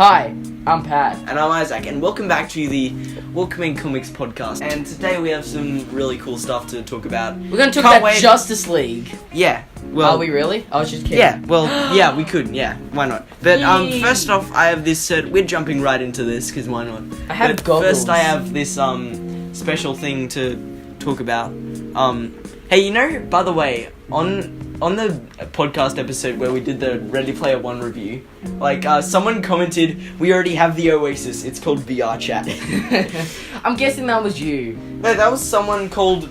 Hi, I'm Pat. And I'm Isaac, and welcome back to the Walkmen Comics Podcast. And today we have some really cool stuff to talk about. We're going to talk about Justice League. Yeah, well... Are we really? I was just kidding. Yeah, well, yeah, we could, yeah, why not? But first off, I have this, we're jumping right into this, because why not? I have goggles. First I have this special thing to talk about. Hey, you know, by the way, on the podcast episode where we did the Ready Player One review, someone commented, we already have the Oasis, it's called VR Chat. I'm guessing that was you. No, that was someone called,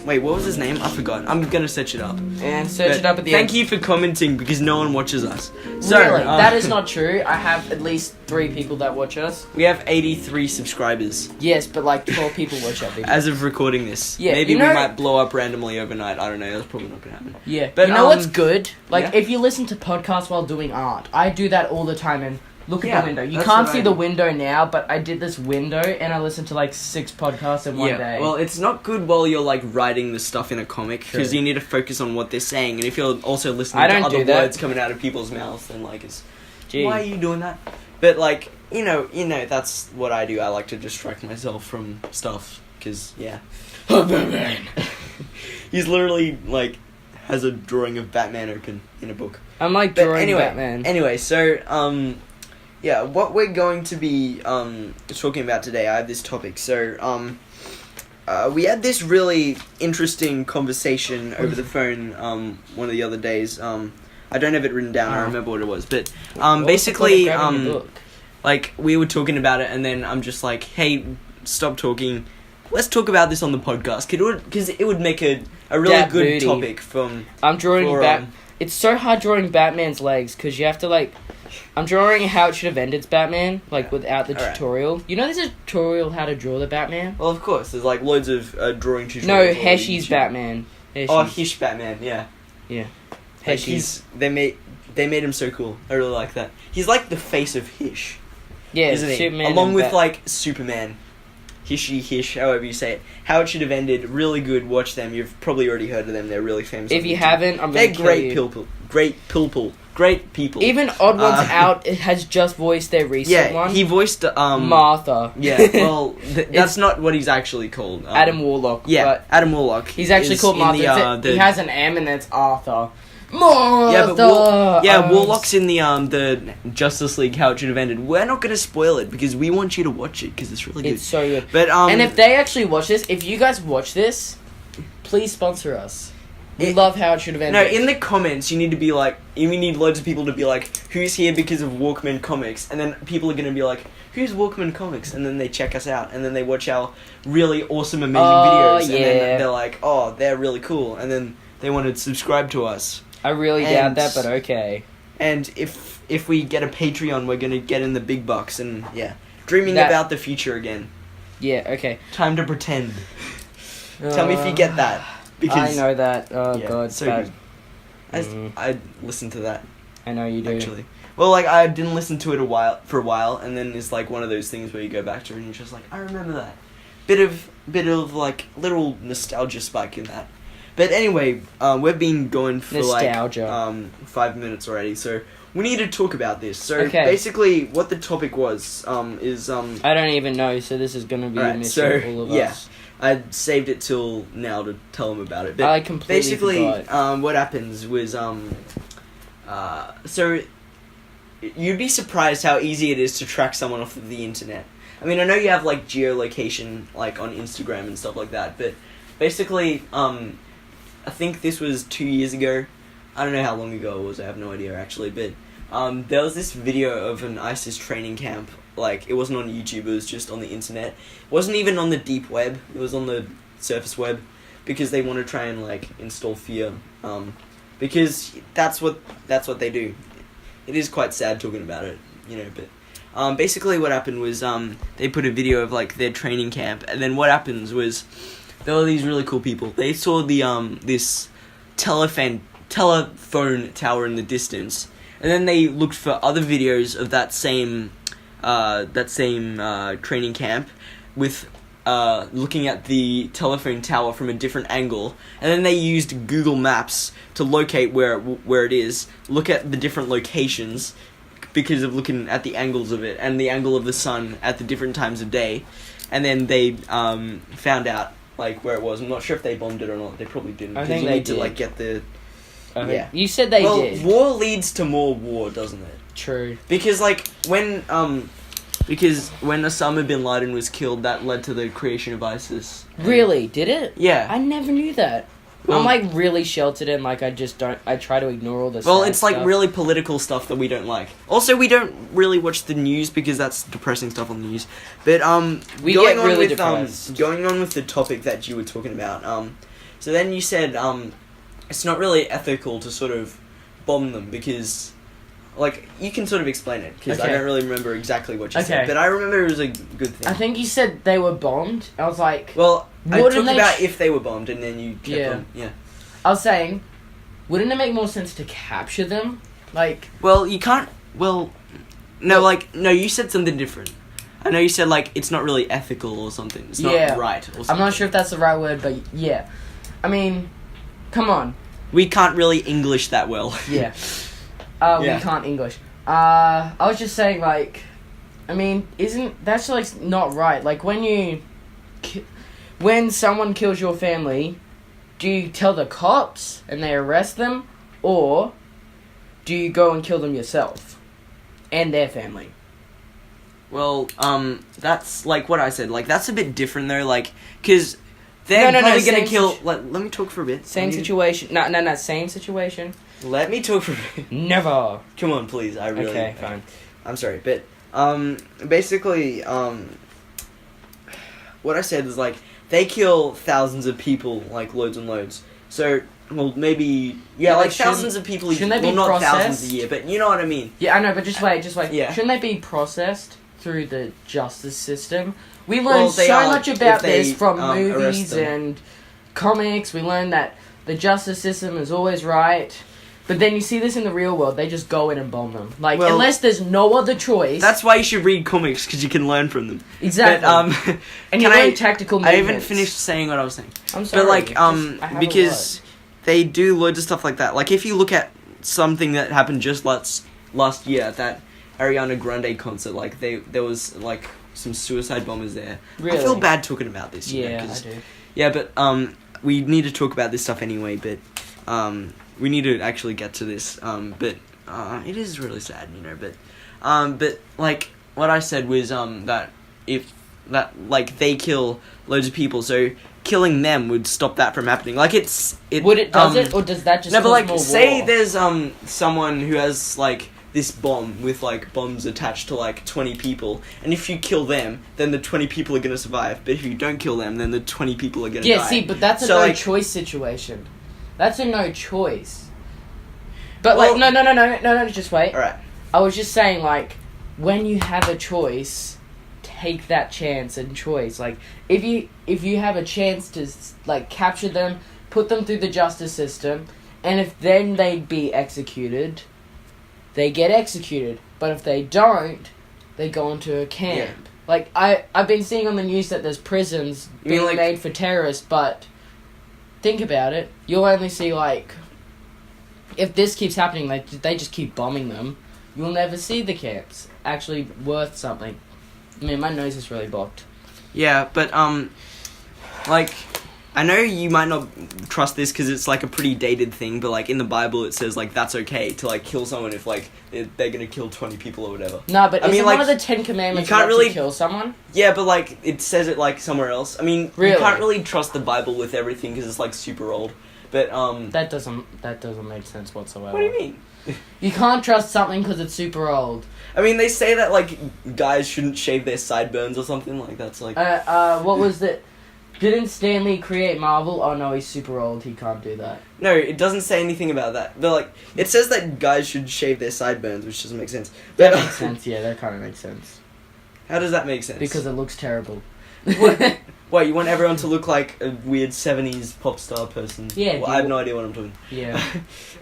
wait, what was his name? I forgot. I'm gonna search it up. And search it up at the end. Thank you for commenting, because no one watches us. So, really? That is not true. I have at least 3 people that watch us. We have 83 subscribers. Yes, but 12 people watch our video. As of recording this. Yeah, maybe we might blow up randomly overnight. I don't know. That's probably not gonna happen. Yeah. But you know what's good? Yeah? If you listen to podcasts while doing art, I do that all the time and look at the window. You that's can't what see I the do. window now, but I did this window and I listened to 6 podcasts in one day. Well, it's not good while you're writing the stuff in a comic, because you need to focus on what they're saying, and if you're also listening to other words coming out of people's mouths, then it's... Gee. Why are you doing that? But you know, that's what I do. I like to distract myself from stuff, because Batman. He's literally has a drawing of Batman open in a book. I'm drawing Batman. Anyway, so what we're going to be talking about today, I have this topic. So we had this really interesting conversation over the phone one of the other days. I don't have it written down. I remember what it was, but basically we were talking about it, and then I'm just like, hey, stop talking. Let's talk about this on the podcast, because it would make a really good topic from... I'm drawing It's so hard drawing Batman's legs, because you have to, I'm drawing how it should have ended Batman, without the tutorial. Right. You know there's a tutorial how to draw the Batman? Well, of course. There's, loads of drawing tutorials. No, Heshy's Batman. Oh, Hish Batman, yeah. Yeah. Heshy's... They made him so cool. I really like that. He's the face of Hish. Yeah, isn't he? Superman along with, Superman. Hishy, Hish, however you say it. How It Should Have Ended, really good. Watch them. You've probably already heard of them. They're really famous. If you haven't, I'm They're going to great people. Great people. Even Odd Ones Out has just voiced their recent one. Yeah, he voiced... Martha. Yeah, well, that's not what he's actually called. Adam Warlock. Yeah, but Adam Warlock. He's actually called Martha. He has an M and it's Arthur. Martha! Yeah, but Warlock's in the Justice League How It Should Have Ended. We're not going to spoil it, because we want you to watch it, because it's really good. It's so good. But, and if they actually watch this, if you guys watch this, please sponsor us. We love How It Should Have Ended. No, in the comments, you need to be you need loads of people to be who's here because of Walkmen Comics? And then people are going to be who's Walkmen Comics? And then they check us out, and then they watch our really awesome, amazing videos. Yeah. And then they're oh, they're really cool. And then they want to subscribe to us. I really doubt that, but okay. And if we get a Patreon, we're going to get in the big bucks, and dreaming about the future again. Yeah, okay. Time to pretend. Tell me if you get that. Because I know that. Oh, God. So good. I listened to that. I know you do. Actually. Well, I didn't listen to it for a while, and then it's one of those things where you go back to it and you're just I remember that. Bit of little nostalgia spike in that. But anyway, we've been going for nostalgia. 5 minutes already, so we need to talk about this. So basically, what the topic was is I don't even know, so this is going to be a mystery for all of us. I saved it till now to tell them about it. But I completely forgot. What happens was so you'd be surprised how easy it is to track someone off of the internet. I mean, I know you have geolocation on Instagram and stuff like that, but basically I think this was 2 years ago. I don't know how long ago it was. I have no idea actually, but there was this video of an ISIS training camp. It wasn't on YouTube, it was just on the internet. It wasn't even on the deep web, it was on the surface web, because they want to try and install fear, because that's what they do. It is quite sad talking about it, but basically what happened was they put a video of their training camp, and then what happens was there were these really cool people. They saw the this telephone tower in the distance, and then they looked for other videos of that same training camp with looking at the telephone tower from a different angle, and then they used Google Maps to locate where it is, look at the different locations, because of looking at the angles of it and the angle of the sun at the different times of day, and then they found out like where it was. I'm not sure if they bombed it or not. They probably didn't. I think you they need did. to like get the. Yeah. You said they did. War leads to more war, doesn't it? True. Because like when Osama bin Laden was killed, that led to the creation of ISIS. Really? Did it? Yeah. I never knew that. Well, I'm like really sheltered and like I try to ignore all this. Well, it's like stuff. really political stuff that we don't like. Also, we don't really watch the news because that's depressing stuff on the news. But we going get on really with depressed. going on with the topic that you were talking about. So then you said it's not really ethical to sort of bomb them because, like, you can sort of explain it because I Okay. don't really remember exactly what you Okay. said, but I remember it was a good thing. I think you said they were bombed. I was like, Well, I Wouldn't talked they about ch- if they were bombed, and then you kept on. Yeah. I was saying, wouldn't it make more sense to capture them? Like, Well, you can't. Well, no, no. You said something different. I know you said like it's not really ethical or something. It's not Yeah. right. Or something. I'm not sure if that's the right word, but yeah. I mean, come on. We can't really English that well. Yeah. Yeah. We can't English. I was just saying, like, I mean, that's like not right? Like when someone kills your family, do you tell the cops and they arrest them, or do you go and kill them yourself and their family? Well, that's like what I said. Like that's a bit different though. Like, cause they're probably gonna kill. Let me talk for a bit. Same situation. No, same situation. Let me talk for a bit. Never. Come on, please. I really. Okay, fine. I'm sorry, but basically, what I said is like they kill thousands of people, like loads and loads. So, well, maybe like thousands of people. Shouldn't they be not processed? thousands a year, but you know what I mean. Yeah, I know, but just wait. Yeah. Shouldn't they be processed through the justice system? We learn Well, they so are, much if about they, this from arrest movies them. and comics. We learn that the justice system is always right. But then you see this in the real world, they just go in and bomb them. Like, Well, unless there's no other choice. That's why you should read comics, because you can learn from them. Exactly. But, and you learn tactical I movements. haven't finished saying what I was saying. I'm sorry. But, like, I have a because they do loads of stuff like that. Like, if you look at something that happened just last year at that Ariana Grande concert, like, there was, like, some suicide bombers there. Really? I feel bad talking about this. You know, Yeah, 'cause- I do. Yeah, but, we need to talk about this stuff anyway, but, we need to actually get to this, but it is really sad, you know, but like what I said was that like they kill loads of people, so killing them would stop that from happening. Like Would it or does that just no, but cause like more say war? there's someone who has like this bomb with like bombs attached to like 20 people, and if you kill them, then the 20 people are gonna survive. But if you don't kill them, then the 20 people are gonna die. Yeah, see, but that's a So, no like, choice situation. That's a no choice. But Well- like no, just wait. All right. I was just saying, like, when you have a choice, take that chance and choice. Like, if you have a chance to like capture them, put them through the justice system, and if then they'd be executed, they get executed. But if they don't, they go into a camp. Yeah. Like I've been seeing on the news that there's prisons You mean, being like- made for terrorists, but think about it. You'll only see like, if this keeps happening, like they just keep bombing them. You'll never see the camps actually worth something. I mean, my nose is really blocked. Yeah, but like, I know you might not trust this because it's like a pretty dated thing, but like in the Bible it says like that's okay to like kill someone if like they're gonna kill 20 people or whatever. No, but I mean, isn't like, one of the 10 Commandments you can't not really- to kill someone? Yeah, but like it says it like somewhere else. I mean, Really? you can't really trust the Bible with everything because it's like super old. But That doesn't make sense whatsoever. what do you mean? You can't trust something because it's super old. I mean, they say that like guys shouldn't shave their sideburns or something like that's like. What was that? Didn't Stan Lee create Marvel? Oh no, he's super old. He can't do that. No, it doesn't say anything about that. But like, it says that guys should shave their sideburns, which doesn't make sense. That But, makes sense. Yeah, that kind of makes sense. How does that make sense? Because it looks terrible. What? Wait, you want everyone to look like a weird 70s pop star person? Yeah, Well, dude. I have no idea what I'm talking. Yeah.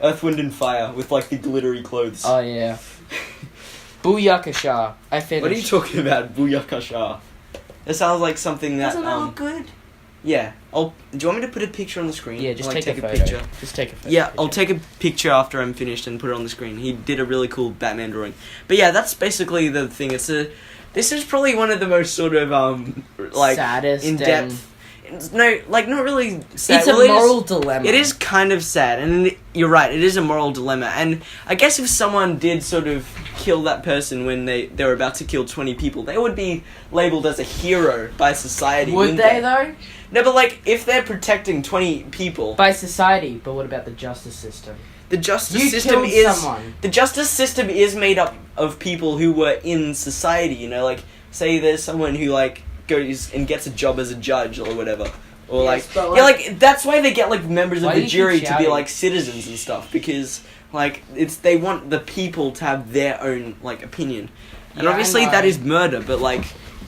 Earth, Wind and Fire with like the glittery clothes. Oh yeah. Booyakasha. I finished. What are you talking about, Booyakasha? That sounds like something that Doesn't that look good? Yeah. Do you want me to put a picture on the screen? Yeah, just Like, take a photo. picture. Just take a photo. Yeah, I'll take a picture after I'm finished and put it on the screen. He did a really cool Batman drawing. But yeah, that's basically the thing. This is probably one of the most sort of like saddest in depth. No, like not really sad. It's a moral dilemma. It is kind of sad, and you're right. It is a moral dilemma, and I guess if someone did sort of kill that person when they were about to kill 20 people, they would be labeled as a hero by society. Would they though? No, but like if they're protecting 20 people By society, but what about the justice system? The justice You system killed is someone. the justice system is made up of people who were in society. You know, like say there's someone who like goes and gets a job as a judge or whatever, or Yes, but, like that's why they get like members Why of do the you keep jury to be shouting? like citizens and stuff, because like they want the people to have their own like opinion, and Yeah, I obviously know. that is murder. But like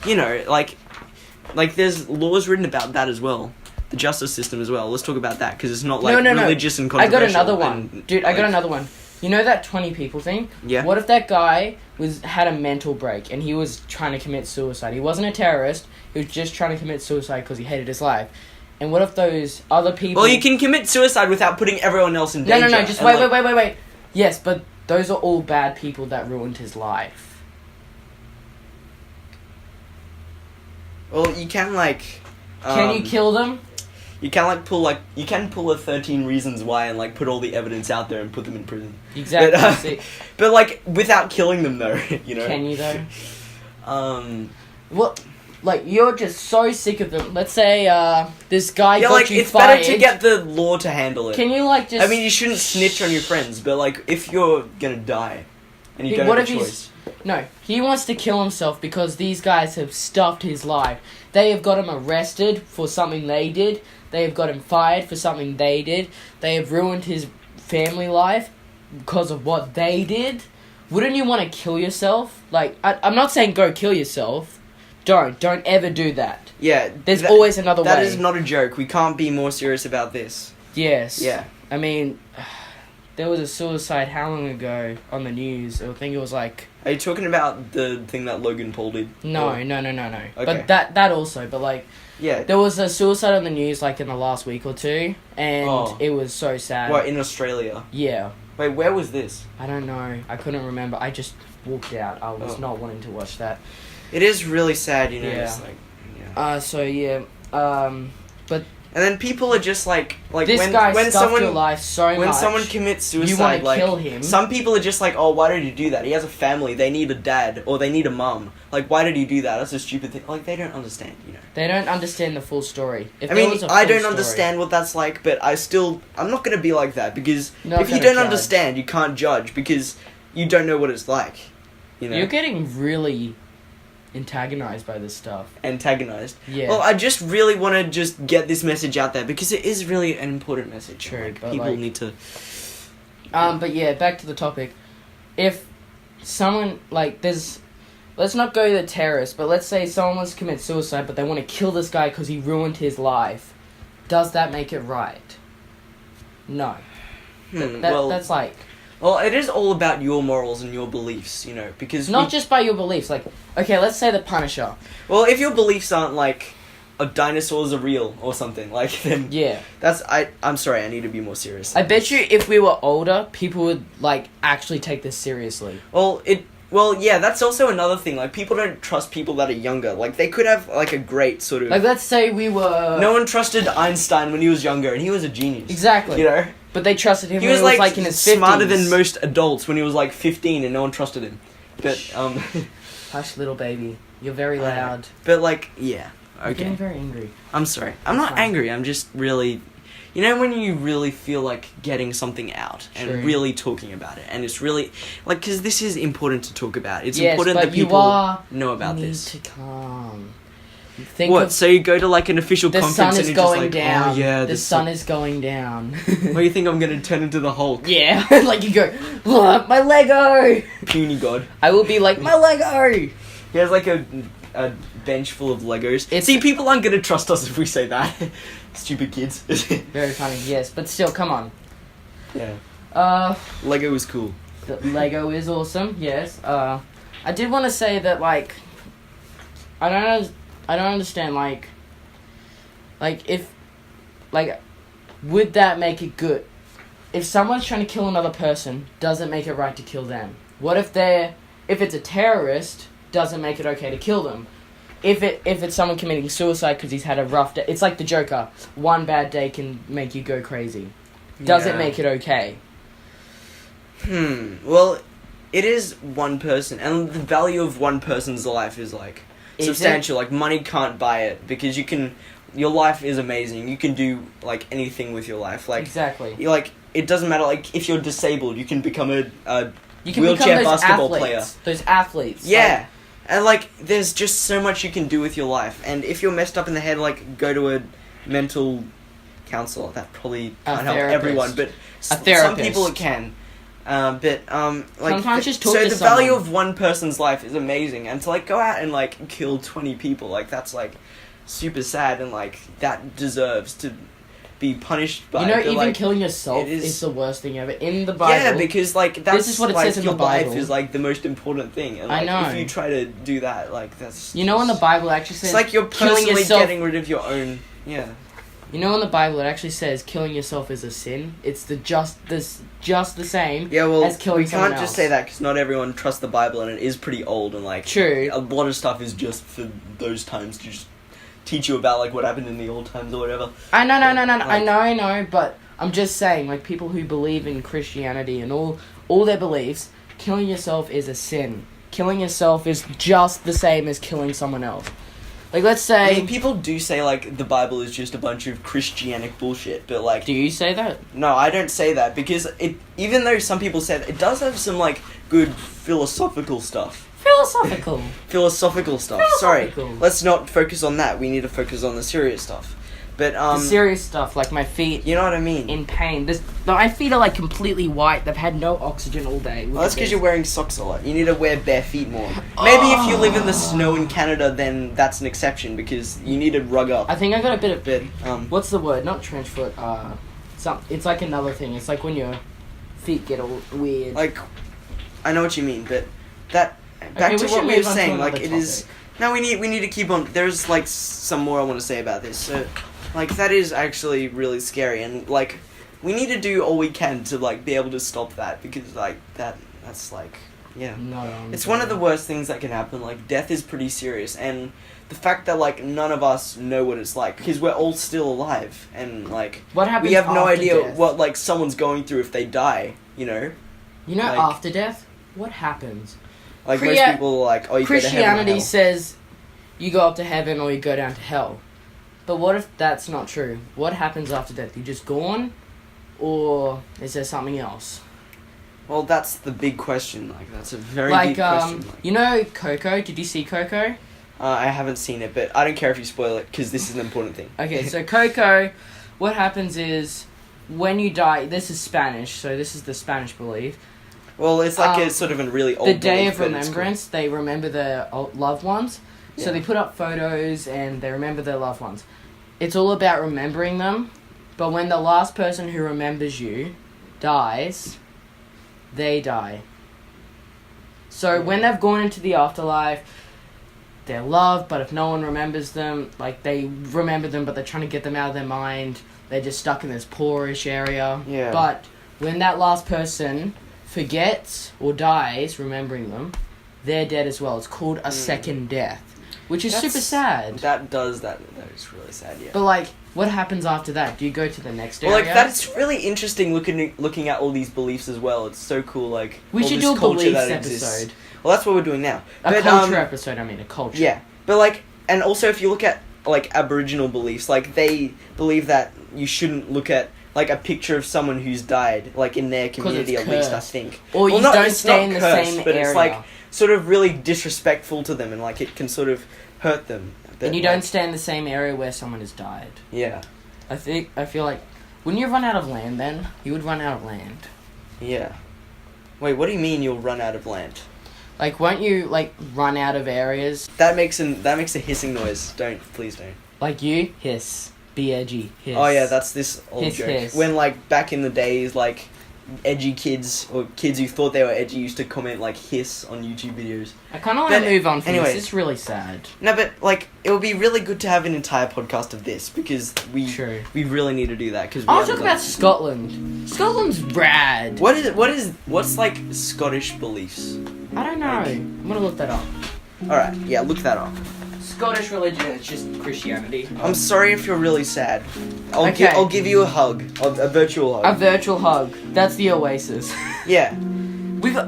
you know like there's laws written about that as well. The justice system as well. Let's talk about that because it's not like No. religious and I got controversial. another one, dude. I got another one. You know that 20 people thing? Yeah. What if that guy had a mental break and he was trying to commit suicide? He wasn't a terrorist. He was just trying to commit suicide because he hated his life. And what if those other people? Well, you can commit suicide without putting everyone else in No. danger. Just and, wait. Yes, but those are all bad people that ruined his life. Well, you can like. Can you kill them? You can pull a 13 Reasons Why and like put all the evidence out there and put them in prison. Exactly. But like without killing them though, you know. Can you though? Well, Like you're just so sick of them. Let's say this guy yeah, got like you it's fired. better to get the law to handle it. Can you like just? I mean, you shouldn't snitch on your friends, but like if you're gonna die and you don't What have a if choice. No, he wants to kill himself because these guys have stuffed his life. They have got him arrested for something they did. They have got him fired for something they did. They have ruined his family life because of what they did. Wouldn't you want to kill yourself? Like, I'm not saying go kill yourself. Don't ever do that. Yeah. There's always another way. That is not a joke. We can't be more serious about this. Yes. Yeah. I mean, there was a suicide how long ago on the news? I think it was like... Are you talking about the thing that Logan Paul did? No. Okay. But that also, but like... Yeah. There was a suicide on the news like in the last week or two, and Oh. it was so sad. What, in Australia? Yeah. Wait, where was this? I don't know. I couldn't remember. I just walked out. I was not wanting to watch that. It is really sad, you know. Yeah. It's like, yeah. So yeah. But And then people are just like this when guy when stuffed someone your life so much. when someone commits you want suicide, to like kill him. some people are just like, oh, why did he do that? He has a family. They need a dad or they need a mum. Like, why did he do that? That's a stupid thing. Like, they don't understand, you know. They don't understand the full story. If I there mean, was a I full don't story- understand what that's like, but I'm not gonna be like that because Not if you gonna don't judge. understand, you can't judge because you don't know what it's like. You know, You're getting really antagonized by this stuff. antagonized. Yeah. Well, I just really want to just get this message out there because it is really an important message. True, Like, but, people like- need to. But yeah, back to the topic. If someone, like, let's not go the terrorist, but let's say someone wants to commit suicide, but they want to kill this guy because he ruined his life. Does that make it right? No. That's like... Well, it is all about your morals and your beliefs, you know, because... Not just by your beliefs, like... Okay, let's say the Punisher. Well, if your beliefs aren't, like, dinosaurs are real or something, like, then... Yeah. I'm sorry, I need to be more serious. I bet you if we were older, people would, like, actually take this seriously. Well, yeah, that's also another thing. Like, people don't trust people that are younger. Like, they could have, like, a great sort of... Like, let's say we were... No one trusted Einstein when he was younger, and he was a genius. Exactly. You know? But they trusted him He when was, he was, like, in his 50s. smarter than most adults when he was, like, 15, and no one trusted him. But, Hush, little baby. You're very loud. But, like, yeah. You're getting Okay. very angry. I'm sorry. I'm That's not fine. angry, I'm just really... You know when you really feel like getting something out and True. really talking about it, and it's really like because this is important to talk about. It's Yes, important but that you people know about need this. to calm. Think What? of So you go to like an official the conference sun and is you're just going like, down. oh yeah, the sun is going down. What do you think I'm gonna turn into the Hulk? Yeah, like you go, "Look, my Lego. Puny god. I will be like my Lego. He has like a bench full of Legos. See, people aren't gonna trust us if we say that. Stupid kids. Very funny, yes, but still, come on. Yeah. Lego was cool. The Lego is awesome. Yes. I did want to say that like, I don't understand like, Would that make it good? If someone's trying to kill another person, doesn't make it right to kill them. What if it's a terrorist, doesn't make it okay to kill them? If it's someone committing suicide because he's had a rough day, it's like the Joker. One bad day can make you go crazy. Does it make it okay? Well, it is one person, and the value of one person's life is like substantial. Like money can't buy it because your life is amazing. You can do like anything with your life. Like exactly. It doesn't matter. Like if you're disabled, you can become a you can wheelchair become those basketball athletes, player. Those athletes. Yeah. And like there's just so much you can do with your life. And if you're messed up in the head, like go to a mental counselor. That probably can't help everyone, but some people it can. Like sometimes just talk so to the someone. value of one person's life is amazing, and to like go out and like kill 20 people, like that's like super sad, and like that deserves to be punished by. Even like, killing yourself is the worst thing ever in the Bible. Yeah, because like that's this is what it like, says in your the Bible. life is like the most important thing, and like, I know. if you try to do that, like that's in the Bible it actually says it's like you're killing personally yourself. getting rid of your own. Yeah. In the Bible it actually says killing yourself is a sin. It's just the same. Yeah, well, as killing we someone can't just else. say that because not everyone trusts the Bible, and it is pretty old, and like True. a lot of stuff is just for those times to just teach you about like what happened in the old times or whatever. I know, Like, I know, but I'm just saying, like, people who believe in Christianity and all their beliefs, killing yourself is a sin. Killing yourself is just the same as killing someone else. Like, let's say... I mean, people do say, like, the Bible is just a bunch of Christianic bullshit, but, like... Do you say that? No, I don't say that, because even though some people say that, it does have some, like, good philosophical stuff. Philosophical stuff. Sorry, let's not focus on that. We need to focus on the serious stuff. But the serious stuff, like my feet. You know what I mean? In pain. My feet are like completely white. They've had no oxygen all day. Well, that's because you're wearing socks a lot. You need to wear bare feet more. Maybe if you live in the snow in Canada, then that's an exception because you need to rug up. I think I got a bit of what's the word? Not trench foot. It's like another thing. It's like when your feet get all weird. Like, I know what you mean, but that back to what we were saying. Like it is. No, we need to keep on. There's like some more I want to say about this. So. Like, that is actually really scary, and, like, we need to do all we can to, like, be able to stop that, because, like, that's, like, yeah. No, it's one of the worst things that can happen. Like, death is pretty serious, and the fact that, like, none of us know what it's like, because we're all still alive, and, like, what happens we have no after idea death? what, like, someone's going through if they die, you know? Like, after death, what happens? Like, most people are like, oh, you go to heaven or Christianity hell. says you go up to heaven or you go down to hell. But what if that's not true? What happens after death? You just gone? Or is there something else? Well, that's the big question. Like, that's a very big question. Like, you know Coco? Did you see Coco? I haven't seen it, but I don't care if you spoil it, because this is an important thing. Okay, so Coco, what happens is, when you die, this is Spanish, so this is the Spanish belief. Well, it's like a sort of a really old the Day belief, of Remembrance, they remember their loved ones. Yeah. So they put up photos and they remember their loved ones. It's all about remembering them, but when the last person who remembers you dies, they die. So when they've gone into the afterlife, they're loved, but if no one remembers them, like they remember them, but they're trying to get them out of their mind, they're just stuck in this poorish area. Yeah. But when that last person forgets or dies, remembering them, they're dead as well. It's called a second death. Which is super sad. That is really sad, yeah. But, like, what happens after that? Do you go to the next area? Well, like, that's really interesting looking at all these beliefs as well. It's so cool, like, we all should this do a culture beliefs that episode. exists. Well, that's what we're doing now. A culture episode, a culture. Yeah. But, like, and also if you look at, like, Aboriginal beliefs, like, they believe that you shouldn't look at, like, a picture of someone who's died, like, in their community, at least, I think. Or you don't stay in the same but area. It's, like, sort of really disrespectful to them, and, like, it can sort of hurt them. And you don't stay in the same area where someone has died. Yeah. I feel like, wouldn't you run out of land then? You would run out of land. Yeah. Wait, what do you mean you'll run out of land? Like, won't you, like, run out of areas? That makes a hissing noise. Please don't. Like you? Hiss. Be edgy. Hiss. Oh yeah, that's this old hiss, joke. Hiss. When, like, back in the days, like, edgy kids or kids who thought they were edgy used to comment like hiss on YouTube videos. I kind of want to move on from anyway, this. It's really sad. No, but like it would be really good to have an entire podcast of this because we really need to do that. Because I'll talk about Scotland. Scotland's rad. What's like Scottish beliefs? I don't know. I'm gonna look that up. All right, yeah, look that up. Scottish religion is just Christianity. I'm sorry if you're really sad. I'll give you a hug, a virtual hug. A virtual hug. That's the Oasis. Yeah.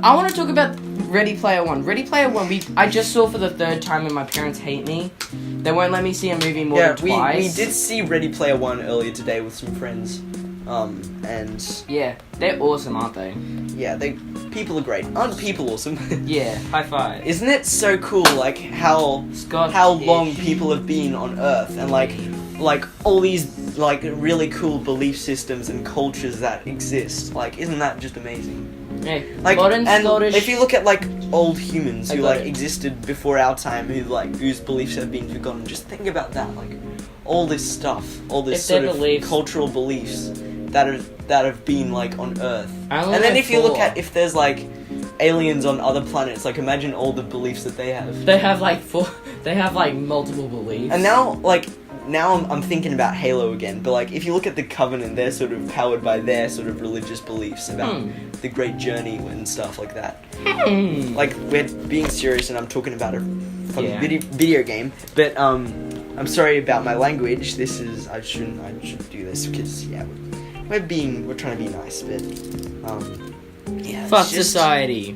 I want to talk about Ready Player One. Ready Player One. I just saw for the third time, and my parents hate me. They won't let me see a movie more than twice. We did see Ready Player One earlier today with some friends. And yeah, they're awesome, aren't they? Yeah, people are great. Aren't people awesome? Yeah, high five. Isn't it so cool, like how long people have been on Earth, and like all these like really cool belief systems and cultures that exist. Like, isn't that just amazing? Yeah, like, modern and Scottish. If you look at like old humans who like existed before our time, whose beliefs have been forgotten, just think about that. Like, all this stuff, all this sort of cultural beliefs that have been like on Earth. And then if you look at if there's like aliens on other planets, like imagine all the beliefs that they have. They have like they have like multiple beliefs. And now I'm thinking about Halo again, but like if you look at the Covenant, they're sort of powered by their sort of religious beliefs about the great journey and stuff like that. Like, we're being serious and I'm talking about a fucking video game, but I'm sorry about my language. I shouldn't do this because we're trying to be nice, but yeah. Fuck society.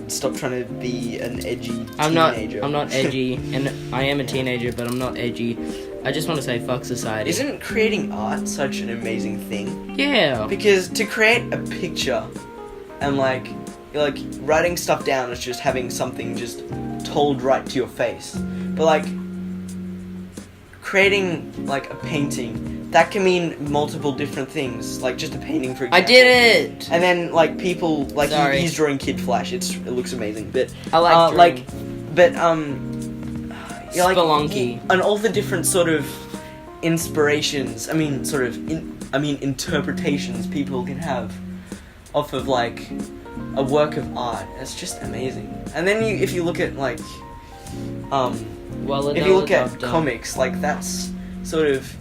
Stop trying to be an edgy teenager. I'm not edgy, and I am a teenager, but I'm not edgy. I just want to say fuck society. Isn't creating art such an amazing thing? Yeah. Because to create a picture and like writing stuff down is just having something just told right to your face. But like creating like a painting, that can mean multiple different things. Like just a painting, for example. I did it! And then like people like he's drawing Kid Flash. It looks amazing. But I like Spelunky. And all the different sort of inspirations, interpretations people can have off of like a work of art. It's just amazing. And then if you look at like if you look at comics, like that's sort of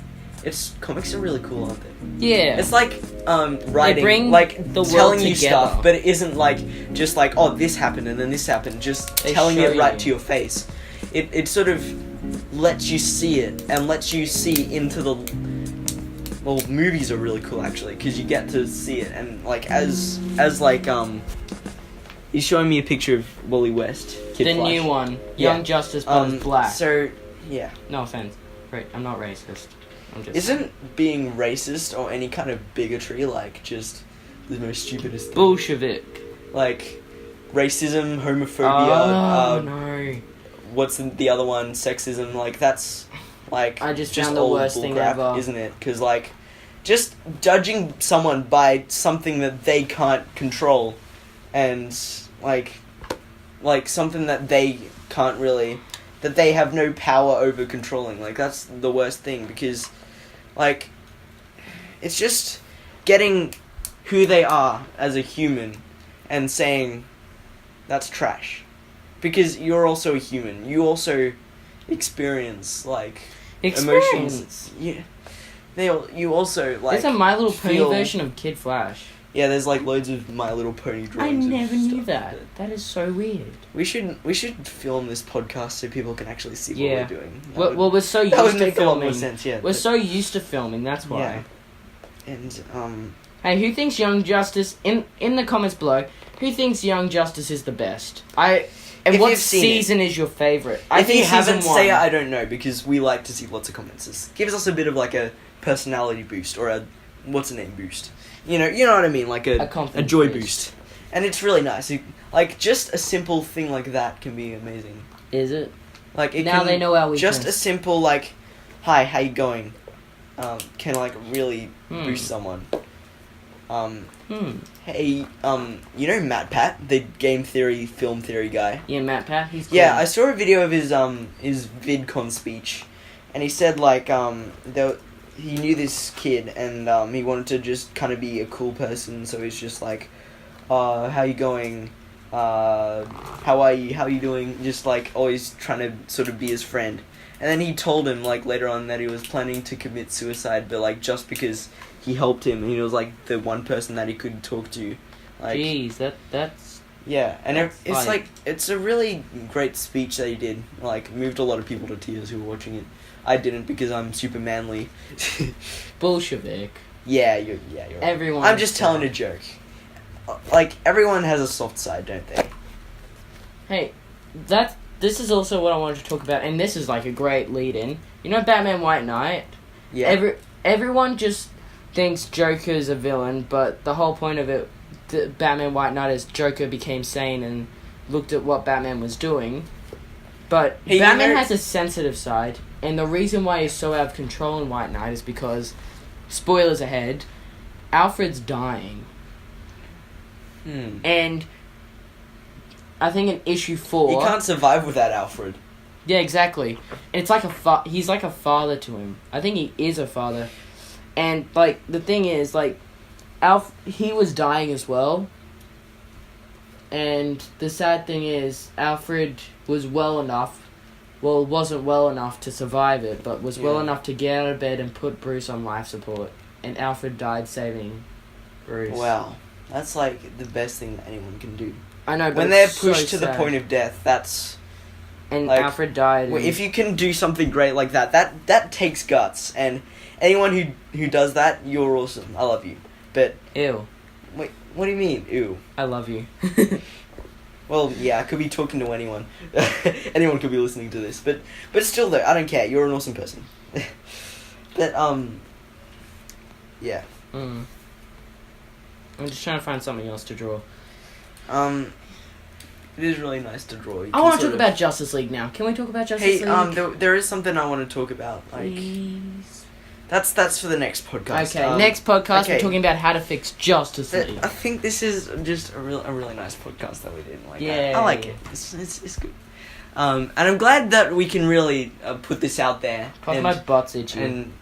comics are really cool, aren't they? Yeah. It's like writing, like the telling you stuff, but it isn't like just like, oh, this happened and then this happened, just telling it right to your face. It sort of lets you see it and lets you see into the movies are really cool actually, because you get to see it, and like as like he's showing me a picture of Wally West, Kid Flash. New one, Young Justice, but it's black. So yeah. No offense, right? I'm not racist. Isn't being racist or any kind of bigotry like just the most stupidest thing? Bolshevik. Like racism, homophobia. Oh no. What's the other one? Sexism. Like that's like I just found the worst thing ever, isn't it? Because like just judging someone by something that they can't control, and like something that they can't really, that they have no power over controlling. Like that's the worst thing, because like it's just getting who they are as a human and saying that's trash, because you're also a human. You also experience like emotions. Yeah. You also like. There's a My Little Pony version of Kid Flash. Yeah, there's like loads of My Little Pony drawings. I never knew that. That is so weird. We should film this podcast so people can actually see what we're doing. Well, we're so used to filming. That would make a lot more sense. Yeah. We're so used to filming. That's why. Yeah. And Hey, who thinks Young Justice in the comments below? Who thinks Young Justice is the best? And what season is your favorite? If you haven't, say I don't know, because we like to see lots of comments. It gives us a bit of like a personality boost, or a boost. You know what I mean, like a joy boost. And it's really nice. Like just a simple thing like that can be amazing. Is it? Like they know our weakness. Just a simple like, hi, how you going? Can like really boost someone. Hey, you know Matt Pat, the game theory, film theory guy? Yeah, Matt Pat, he's cool. Yeah, I saw a video of his VidCon speech, and he said like, he knew this kid, and he wanted to just kind of be a cool person, so he's just like, how you going? How are you doing? Just like always trying to sort of be his friend. And then he told him like later on that he was planning to commit suicide, but like just because he helped him, and he was like the one person that he could talk to. Like, jeez, that's yeah, and that's it's like it's a really great speech that he did. Like moved a lot of people to tears who were watching it. I didn't because I'm super manly. Bolshevik. Yeah, you're right. Everyone. I'm just telling a joke. Like everyone has a soft side, don't they? Hey, this is also what I wanted to talk about, and this is like a great lead-in. You know Batman White Knight? Yeah. Everyone just thinks Joker's a villain, but the whole point of it, the Batman White Knight, is Joker became sane and looked at what Batman was doing. But Hey, Batman you know- has a sensitive side, and the reason why he's so out of control in White Knight is because, spoilers ahead, Alfred's dying. And I think in issue 4... You can't survive without Alfred. Yeah, exactly. And it's like he's like a father to him. I think he is a father. And, like, the thing is, like, he was dying as well. And the sad thing is, Alfred was wasn't well enough to survive it, but was well enough to get out of bed and put Bruce on life support. And Alfred died saving Bruce. Wow. That's like the best thing that anyone can do. I know, but When they're it's so pushed to the sad. point of death, that's... And like, Alfred died. Well, if you can do something great like that takes guts. And anyone who does that, you're awesome. I love you. But... Ew. Wait, what do you mean, ew? I love you. Well, yeah, I could be talking to anyone. Anyone could be listening to this. But still, though, I don't care. You're an awesome person. But, yeah. I'm just trying to find something else to draw. It is really nice to draw. I want to talk about Justice League now. Can we talk about Justice League? There is something I want to talk about. Like, please. That's for the next podcast. Okay, next podcast okay. we're talking about how to fix Justice League. I think this is just a really nice podcast that we did. Like, Yay. I like it. It's good. And I'm glad that we can really put this out there. Plus my butt's itchy. And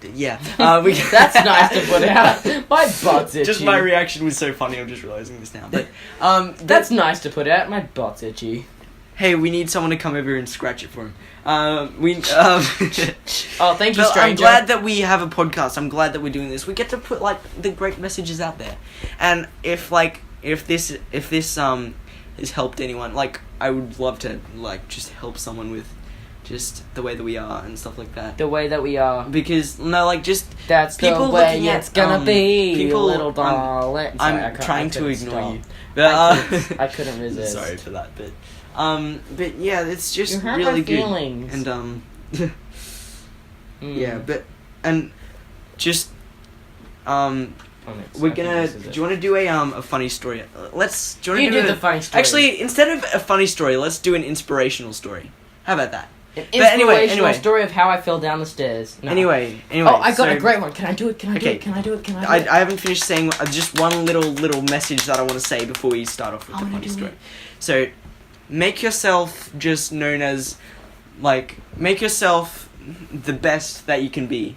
yeah, we. That's nice to put out. My butt's itchy. Just my reaction was so funny. I'm just realizing this now. But that's nice to put out. My butt's itchy. Hey, we need someone to come over and scratch it for him. Oh, thank you, But stranger. I'm glad that we have a podcast. I'm glad that we're doing this. We get to put like the great messages out there, and if this has helped anyone, like I would love to like just help someone with just the way that we are and stuff like that. The way that we are. Because no, like just that's people the way looking at, it's gonna be, people, little darling. I'm trying to ignore you, but I couldn't resist. Sorry for that, but yeah, it's just You hurt really my good. feelings. And yeah, but and just we're gonna. Do you want to do a funny story? Do you want to do the funny story. Actually, instead of a funny story, let's do an inspirational story. How about that? An But anyway, inspirational story of how I fell down the stairs. No. Anyway. Oh, I got a great one. Can I do it? Can I do it? Can I do it? Can I do it? I haven't finished saying just one little message that I want to say before we start off with the funny story. So, make yourself just known as, like, make yourself the best that you can be.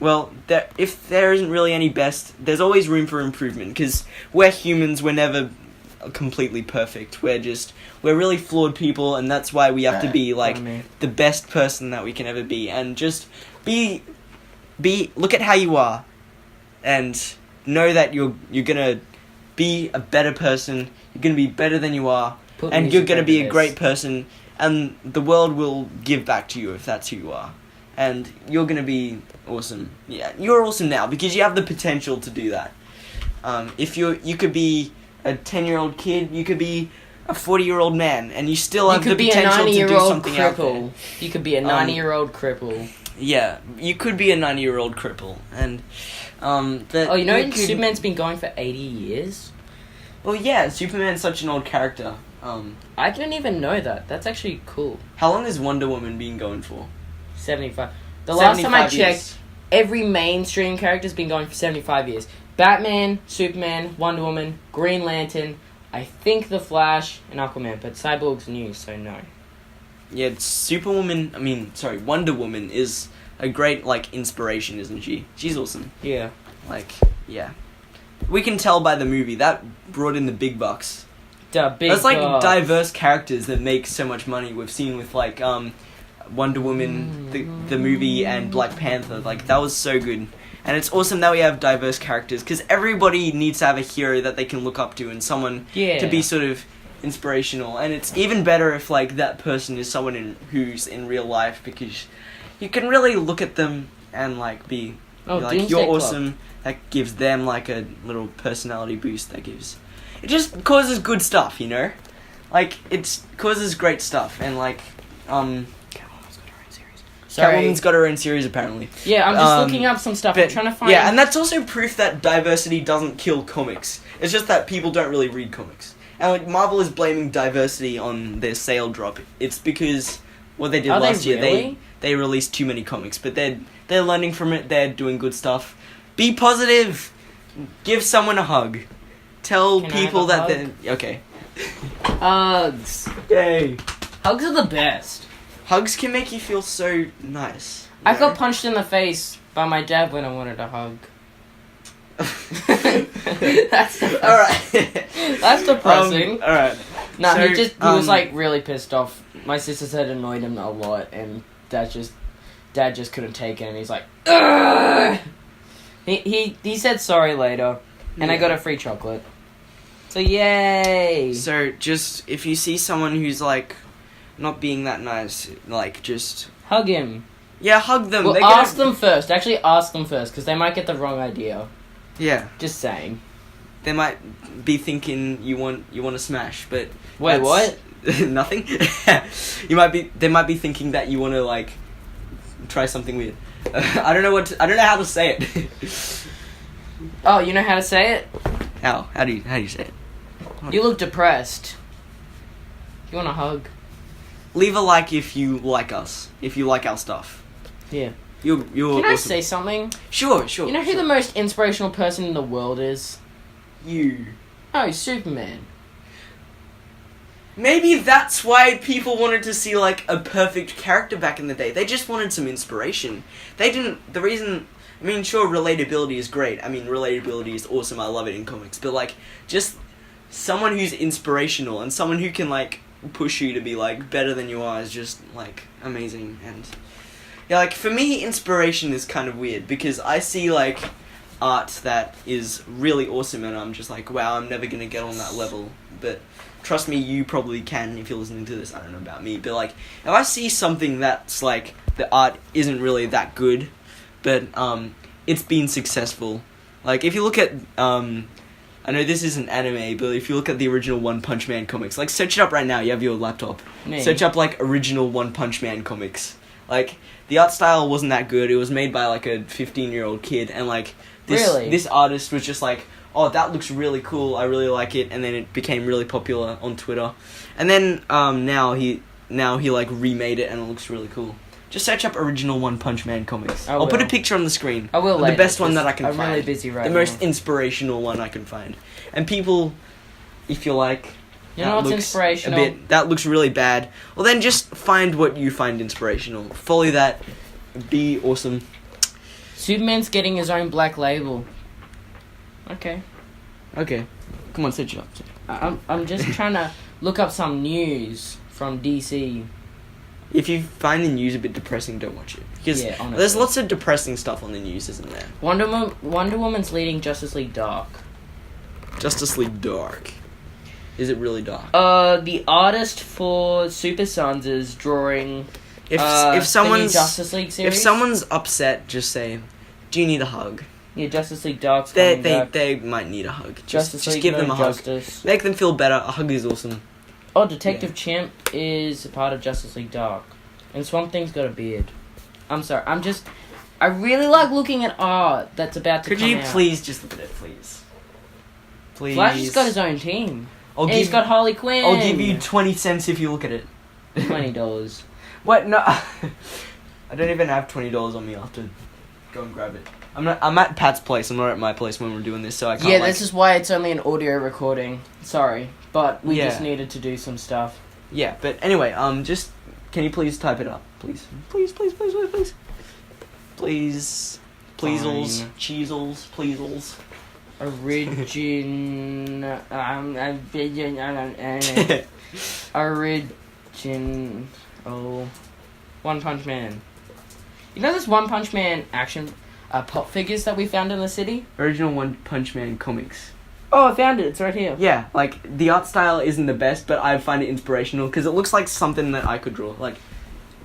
Well, if there isn't really any best, there's always room for improvement, because we're humans, we're never completely perfect. We're really flawed people, and that's why we have to be, like, the best person that we can ever be, and just look at how you are, and know that you're gonna be a better person, you're gonna be better than you are, and you're gonna be a great person, and the world will give back to you if that's who you are. And you're gonna be awesome. Yeah, you're awesome now because you have the potential to do that. If you could be a 10-year-old kid, you could be a 40-year-old man, and you still have the potential to do something out there. You could be a 90-year-old cripple. Yeah, you could be a 90-year-old cripple, and Superman's been going for 80 years. Well, yeah, Superman's such an old character. I didn't even know that. That's actually cool. How long has Wonder Woman been going for? 75. The last time I 75 checked, years. every mainstream character's been going for 75 years. Batman, Superman, Wonder Woman, Green Lantern, I think The Flash, and Aquaman, but Cyborg's new, so no. Yeah, Wonder Woman is a great like inspiration, isn't she? She's awesome. Yeah. Like, yeah. We can tell by the movie that brought in the big bucks. That's like diverse characters that make so much money. We've seen with like Wonder Woman, the movie, and Black Panther. Like that was so good, and it's awesome that we have diverse characters because everybody needs to have a hero that they can look up to and someone to be sort of inspirational. And it's even better if like that person is someone who's in real life because you can really look at them and like be like you're awesome. That gives them like a little personality boost. It just causes good stuff, you know? Like, it causes great stuff, and like, Catwoman's got her own series. Catwoman's got her own series, apparently. Yeah, I'm just looking up some stuff. I'm trying to find... Yeah, and that's also proof that diversity doesn't kill comics. It's just that people don't really read comics. And like, Marvel is blaming diversity on their sale drop. It's because what they did last year, they released too many comics, but they're learning from it, they're doing good stuff. Be positive! Give someone a hug. Tell people that they're... Okay. Hugs. Yay. Hugs are the best. Hugs can make you feel so nice. I got punched in the face by my dad when I wanted a hug. That's alright. That's depressing. Alright. No, so, he was like really pissed off. My sisters had annoyed him a lot, and Dad just couldn't take it, and he's like, ugh! He said sorry later, and I got a free chocolate. So yay! So just if you see someone who's like not being that nice, like just hug him. Yeah, hug them. Well, ask them first. Actually, ask them first because they might get the wrong idea. Yeah. Just saying. They might be thinking you want to smash, but wait, what? Nothing. They might be thinking that you want to like try something weird. I don't know how to say it. Oh, you know how to say it? How do you say it? You look depressed. You want a hug? Leave a like if you like us. If you like our stuff. Yeah. You're Can awesome. I say something? Sure. You know who the most inspirational person in the world is? You. Oh, Superman. Maybe that's why people wanted to see, like, a perfect character back in the day. They just wanted some inspiration. Sure, relatability is great. I mean, relatability is awesome. I love it in comics. But, like, just someone who's inspirational and someone who can, like, push you to be, like, better than you are is just, like, amazing. And, yeah, like, for me, inspiration is kind of weird because I see, like, art that is really awesome and I'm just like, wow, I'm never going to get on that level. But trust me, you probably can if you're listening to this. I don't know about me, but like, if I see something that's like, the art isn't really that good, but it's been successful. Like, if you look at, I know this isn't anime, but if you look at the original One Punch Man comics, like, search it up right now, you have your laptop. Me. Search up, like, original One Punch Man comics. Like, the art style wasn't that good, it was made by, like, a 15-year-old kid, and, like, this artist was just like, oh, that looks really cool, I really like it, and then it became really popular on Twitter. And then, now he like, remade it, and it looks really cool. Just search up original One Punch Man comics. I'll put a picture on the screen. I will later. The best one that I can find. I'm really busy right now. The most inspirational one I can find. And people, if you're like, you know what's inspirational? That looks really bad. Well, then just find what you find inspirational. Follow that. Be awesome. Superman's getting his own black label. Okay. Come on, search it up. I'm just trying to look up some news from DC. If you find the news a bit depressing, don't watch it. Because there's lots of depressing stuff on the news, isn't there? Wonder Woman's leading Justice League Dark. Justice League Dark. Is it really dark? The artist for Super Sons is drawing if someone's the new Justice League series. If someone's upset, just say, "Do you need a hug?" Yeah, Justice League Dark's coming back. They might need a hug. Just League, give them a Justice. hug. Make them feel better. A hug is awesome. Oh, Detective Chimp is a part of Justice League Dark. And Swamp Thing's got a beard. I'm sorry, I really like looking at art that's about to come out. Could you please just look at it, please? Please. Flash has got his own team. He's got Harley Quinn. I'll give you 20 cents if you look at it. $20. What? No. I don't even have $20 on me. I'll have to go and grab it. I'm at Pat's place. I'm not at my place when we're doing this, so I can't. Yeah, this is why it's only an audio recording. Sorry, but we just needed to do some stuff. Yeah, but anyway, just can you please type it up, please? Please. please. Pleasels, cheesels, pleasels. One Punch Man. You know this One Punch Man action pop figures that we found in the city? Original One Punch Man comics. Oh, I found it. It's right here. Yeah, like, the art style isn't the best, but I find it inspirational, because it looks like something that I could draw. Like,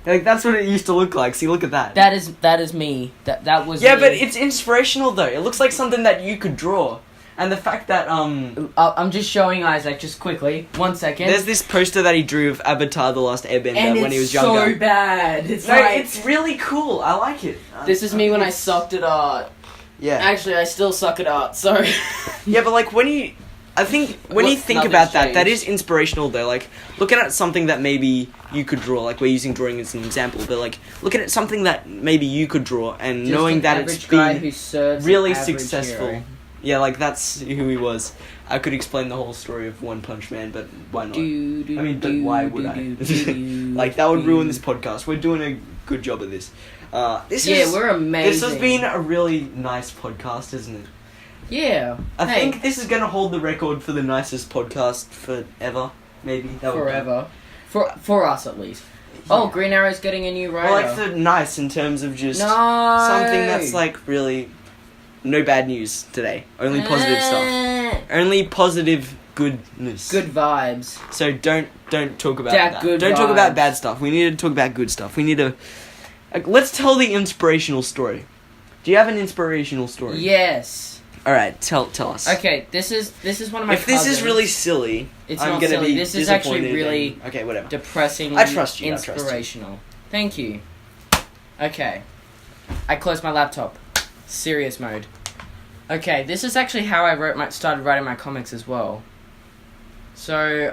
that's what it used to look like. See, look at that. That is me. That was Yeah, me. but it's inspirational, though. It looks like something that you could draw. And the fact that, I'm just showing Isaac, just quickly. 1 second. there's this poster that he drew of Avatar: The Last Airbender and when he was younger. it's so bad. It's No, like... it's really cool. I like it. This is me when I sucked at art. Yeah. Actually, I still suck at art, sorry. Yeah, but, like, when you think Nothing's about that changed. is inspirational, though. Like, looking at something that maybe you could draw, like, we're using drawing as an example, but, like, looking at something that maybe you could draw and Just knowing an that average it's guy been who serves really an average successful. hero. Yeah, like, that's who he was. I could explain the whole story of One Punch Man, but why not? But why would I? Like, that would ruin this podcast. We're doing a good job of this. We're amazing. This has been a really nice podcast, isn't it? Yeah. I think this is going to hold the record for the nicest podcast forever, maybe. That would be- forever. For us, at least. Oh, Green Arrow's getting a new writer. Well, like, the nice in terms of just No! something that's, like, really... No bad news today. Only positive stuff. Only positive goodness. Good vibes. So don't talk about That that. good Don't talk about vibes. bad stuff. We need to talk about good stuff. We need to... Like, let's tell the inspirational story. Do you have an inspirational story? Yes. Alright, tell us. Okay, this is one of my If this is cousins. really silly, It's I'm not gonna silly. be This is actually disappointed really and- Okay, whatever. depressing. I trust you, I trust you. Inspirational. Thank you. Okay. I closed my laptop. Serious mode. Okay, this is actually how I started writing my comics as well. So,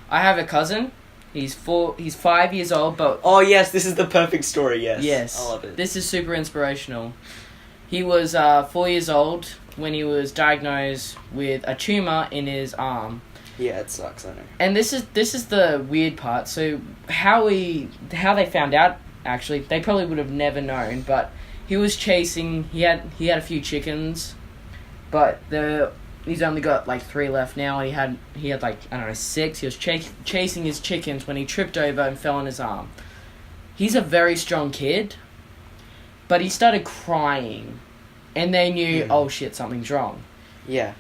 I have a cousin. He's 5 years old, but Oh yes, this is the perfect story, yes. yes, I love it. this is super inspirational. He was 4 years old when he was diagnosed with a tumor in his arm. Yeah, it sucks, I know. And this is the weird part. So how they found out, actually, they probably would have never known, but he was chasing, he had a few chickens, but he's only got like 3 left now. He had like, I don't know, 6. He was chasing his chickens when he tripped over and fell on his arm. He's a very strong kid, but he started crying, and they knew, oh shit, something's wrong. Yeah.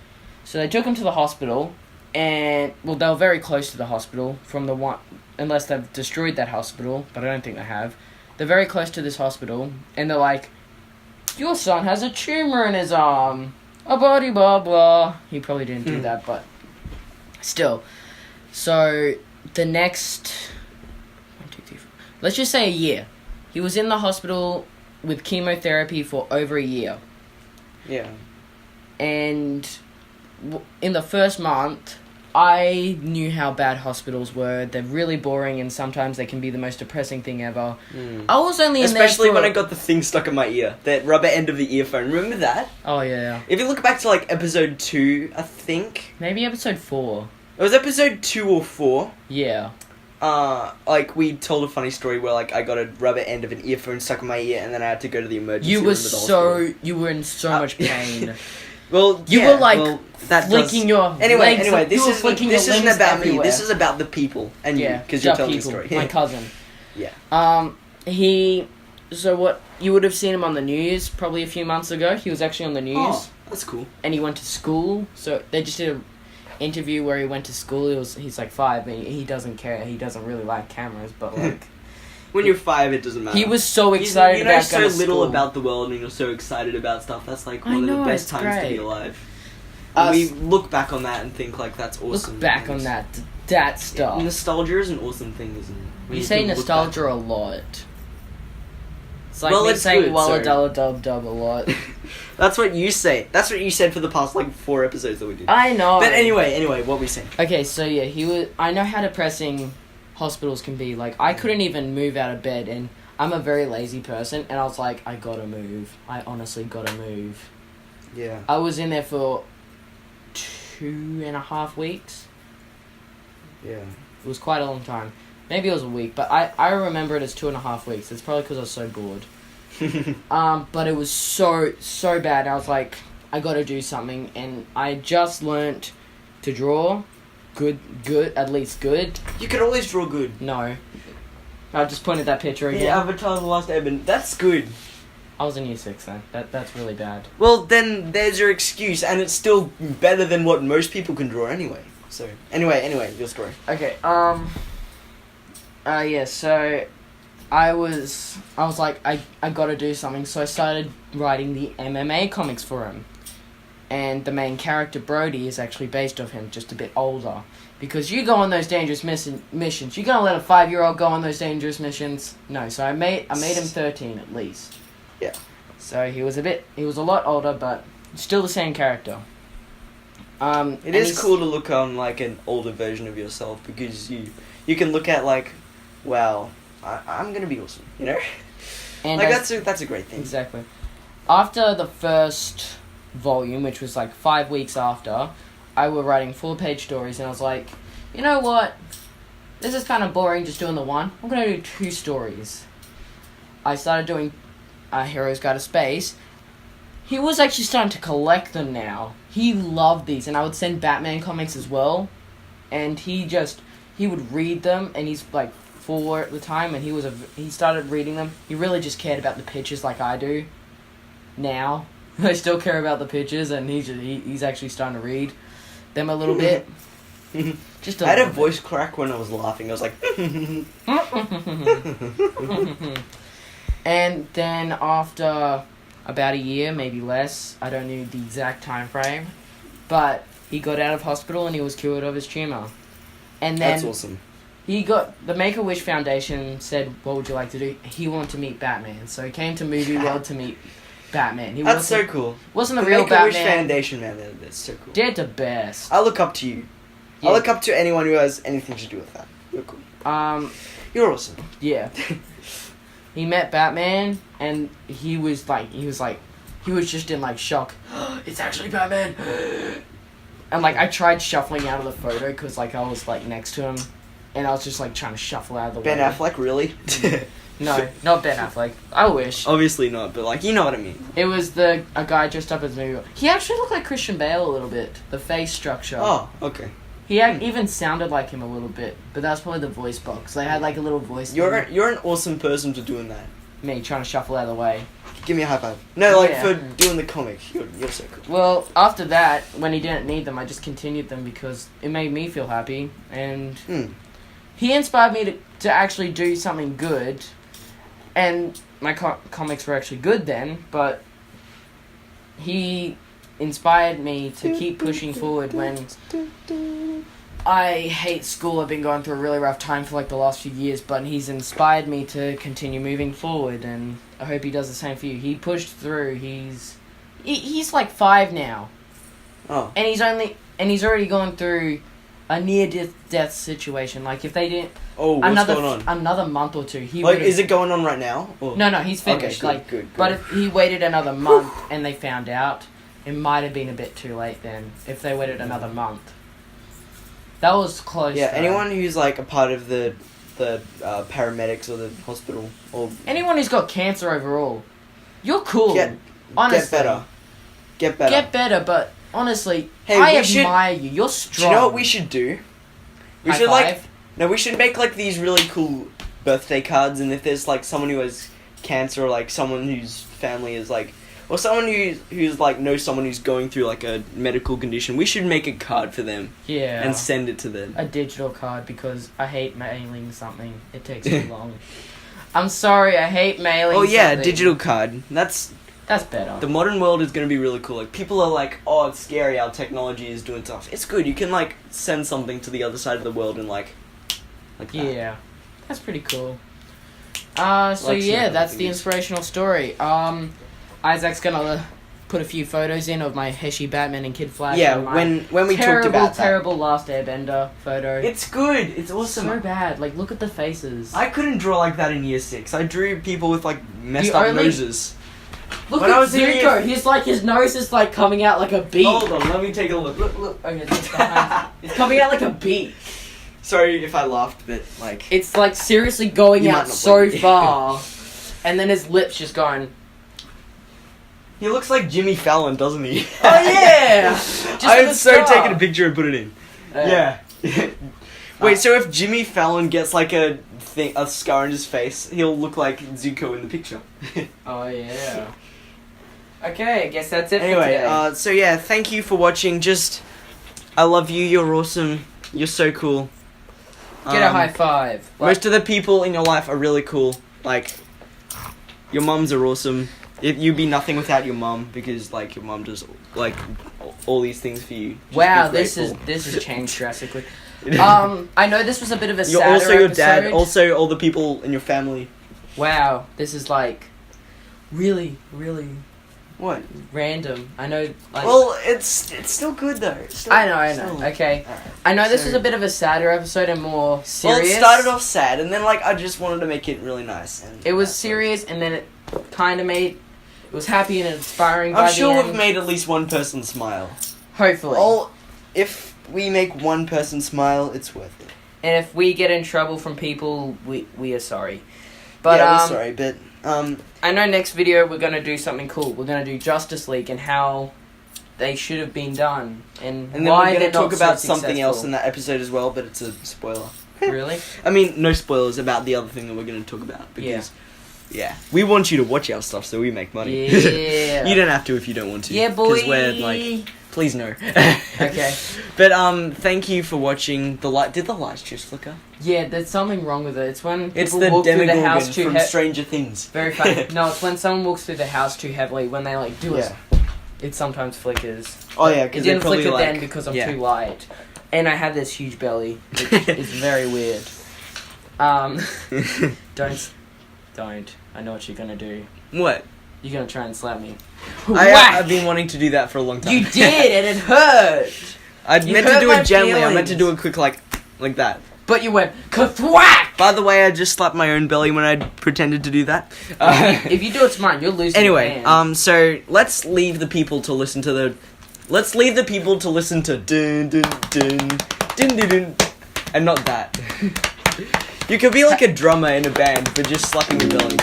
So they took him to the hospital, and, well, they were very close to the hospital from the one, unless they've destroyed that hospital, but I don't think they have. They're very close to this hospital, and they're like, your son has a tumor in his arm. Blah, blah, blah. He probably didn't do that, but still. So, the next, 1, 2, 3, 4, let's just say a year. He was in the hospital with chemotherapy for over a year. Yeah. And in the first month, I knew how bad hospitals were. They're really boring, and sometimes they can be the most depressing thing ever. I was only in there Especially for... when I got the thing stuck in my ear. That rubber end of the earphone. Remember that? Oh, yeah. If you look back to, like, episode 2, I think. Maybe episode 4. It was episode 2 or 4. Yeah. Like, we told a funny story where, like, I got a rubber end of an earphone stuck in my ear, and then I had to go to the emergency room of the hospital. You were in so much pain. Well, You yeah, were, like, well, that flicking your Anyway, legs. this You were flicking isn't your limbs about me. everywhere. This is about the people and you, because you're the telling people. the story. My cousin. Yeah. So what, you would have seen him on the news probably a few months ago. He was actually on the news. Oh, that's cool. And he went to school. So they just did an interview where he went to school. He's like 5, and he doesn't care. He doesn't really like cameras, but like... When you're 5, it doesn't matter. He was so excited you know about so going to little school. about the world, and you're so excited about stuff. That's like one of know, the best it's times to be great. alive. Us- We look back on that and think like that's awesome. Look back on that stuff. Nostalgia is an awesome thing, isn't it? When You say can look nostalgia back. a lot. It's like Well, me it's saying good, walla so- dalla dub dub a lot. That's what you say. That's what you said for the past like 4 episodes that we did. I know. But anyway, what we saying? Okay, so yeah, I know how depressing hospitals can be. Like, I couldn't even move out of bed, and I'm a very lazy person, and I was like, I gotta move. I honestly gotta move. Yeah. I was in there for 2.5 weeks. Yeah. It was quite a long time. Maybe it was a week, but I remember it as 2.5 weeks. It's probably because I was so bored. But it was so bad. I was like, I gotta do something, and I just learnt to draw. Good, at least good. You can always draw good. No. I just pointed that picture again. Yeah, Avatar The Last Airbender. That's good. I was in year 6 then. That's really bad. Well, then there's your excuse, and it's still better than what most people can draw anyway. So, anyway, your story. Okay, yeah, so I was like, I gotta do something, so I started writing the MMA comics for him. And the main character, Brody, is actually based off him, just a bit older. Because you go on those dangerous missions. You gonna let a 5-year-old go on those dangerous missions? No, so I made him 13 at least. Yeah. So he was a lot older, but still the same character. It is cool to look on, like, an older version of yourself, because you can look at, like, wow, I'm gonna be awesome, you know? And like, that's a great thing. Exactly. After the first volume, which was like 5 weeks after, I were writing 4-page stories, and I was like, you know what? This is kind of boring just doing the one. I'm gonna do 2 stories. I started doing Heroes Guide to Space. He was actually starting to collect them now. He loved these, and I would send Batman comics as well. And he would read them, and he's like 4 at the time, and he started reading them. He really just cared about the pictures like I do now. I still care about the pictures, and he's actually starting to read them a little bit. Just I had a voice crack when I was laughing. I was like... And then after about a year, maybe less, I don't know the exact time frame, but he got out of hospital and he was cured of his tumor. And then that's awesome. The Make-A-Wish Foundation said, what would you like to do? He wanted to meet Batman, so he came to Movie World to meet Batman. That's so cool. Wasn't a real Batman. Make-A-Wish Foundation, man, that's so cool. They're the best. I look up to you. Yeah. I look up to anyone who has anything to do with that. You're cool. You're awesome. Yeah. He met Batman, and he was just in, like, shock. It's actually Batman! And, like, I tried shuffling out of the photo, because, like, I was, like, next to him, and I was just, like, trying to shuffle out of the way. Ben Affleck, really? No, not Ben Affleck. I wish. Obviously not, but, like, you know what I mean. It was a guy dressed up as Movie. He actually looked like Christian Bale a little bit. The face structure. Oh, okay. He even sounded like him a little bit, but that's probably the voice box. They had like a little voice. You're an awesome person for doing that. Me trying to shuffle out of the way. Give me a high five. No, like for doing the comic. You're so cool. Well, after that, when he didn't need them, I just continued them because it made me feel happy, and he inspired me to actually do something good. And my comics were actually good then, but he inspired me to keep pushing forward when I hate school. I've been going through a really rough time for like the last few years, but he's inspired me to continue moving forward, and I hope he does the same for you. He pushed through. He's like 5 now. Oh. And he's already gone through a near-death situation. Like if they didn't what's going on? Another month or 2, is it going on right now? Or? No, he's finished. Okay, good. But if he waited another month and they found out, it might have been a bit too late then. If they waited another month, that was close. Yeah, anyone who's like a part of the paramedics or the hospital or anyone who's got cancer overall, you're cool. Honestly, get better. Get better. But honestly, I admire you. You're strong. Do you know what we should do? We should five? we should make like these really cool birthday cards, and if there's like someone who has cancer or like someone whose family is like, or someone who's like knows someone who's going through like a medical condition, we should make a card for them. Yeah. And send it to them. A digital card, because I hate mailing something. It takes too long. I'm sorry, I hate mailing something. Oh yeah, a digital card. That's better. The modern world is going to be really cool. Like, people are like, oh, it's scary how technology is doing stuff. It's good. You can, like, send something to the other side of the world and, like that. Yeah. That's pretty cool. That's the inspirational story. Isaac's gonna put a few photos in of my Heshi Batman and Kid Flash. Yeah, when we talked about that. Terrible Last Airbender photo. It's good. It's awesome. So bad. Like, look at the faces. I couldn't draw like that in year 6. I drew people with, like, messed up noses. Look at Zuko. He's like, his nose is like coming out like a beak. Hold on, let me take a look. Look. Okay, it's coming out like a beak. Sorry if I laughed, but like it's like seriously going out so far. and then his lips just going. He looks like Jimmy Fallon, doesn't he? Oh yeah! Just I with would the so scar. take a picture and put it in. Yeah. Wait, so if Jimmy Fallon gets like a scar on his face, he'll look like Zuko in the picture. Oh yeah. Okay, I guess that's it Anyway, for today. so yeah, thank you for watching. I love you. You're awesome. You're so cool. Get a high five. Most of the people in your life are really cool. Like, your mums are awesome. You'd be nothing without your mum, because like your mum does like all these things for you. Just Wow, be this grateful. has changed drastically. I know this was a bit of a You're sadder also your episode. dad. Also, all the people in your family. Wow, this is like really, really What? random. I know. Like, Well, it's still good though. I know. Okay, Alright. I know this So- was a bit of a sadder episode and more Well, serious. it started off sad, and then like I just wanted to make it really nice. And It was that's serious, and then it kind of made. It was happy and inspiring. I'm by sure the we've end. made at least one person smile. Hopefully. Well, if we make one person smile, it's worth it. And if we get in trouble from people, we are sorry. But yeah, we're sorry, but I know next video we're gonna do something cool. We're gonna do Justice League and how they should have been done, and then why we're they're gonna talk not about so something else successful. in that episode as well, but it's a spoiler. Really? I mean, no spoilers about the other thing that we're gonna talk about because yeah, we want you to watch our stuff so we make money. Yeah. You don't have to if you don't want to. Yeah, boy. Because we're like, please no. Okay. But thank you for watching the light. Did the lights just flicker? Yeah, there's something wrong with it. It's when people It's the walk through the house Demogorgon too from heavily. Stranger Things. Very funny. No, it's when someone walks through the house too heavily. When they like do it, it sometimes flickers. Oh yeah, It because didn't flicker then because I'm too light, and I have this huge belly, which is very weird. Don't. I know what you're gonna do. What? You're gonna try and slap me. I've been wanting to do that for a long time. You did, and it hurt. I You meant to hurt do my it gently. I meant to feelings. do it quick, like that. But you went kathwack. By the way, I just slapped my own belly when I pretended to do that. If you do it smart, you'll lose. Anyway, your hand. so let's leave the people to listen to the. Let's leave the people to listen to dun dun dun dun dun dun, and not that. You could be like a drummer in a band, but just slapping your belly.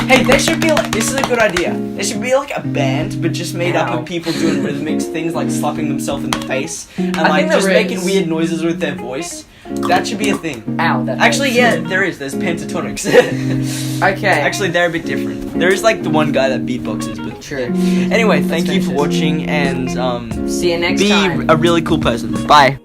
Hey, there should be like, this is a good idea. There should be like a band, but just made up of people doing rhythmic things like slapping themselves in the face and I like think just there making is. weird noises with their voice. That should be a thing. Ow, that Actually, hurts. yeah, there is. There's pentatonics. Okay. Actually, they're a bit different. There is like the one guy that beatboxes, but True. anyway, thank you finish for this. watching and See you next be time. a really cool person. Bye.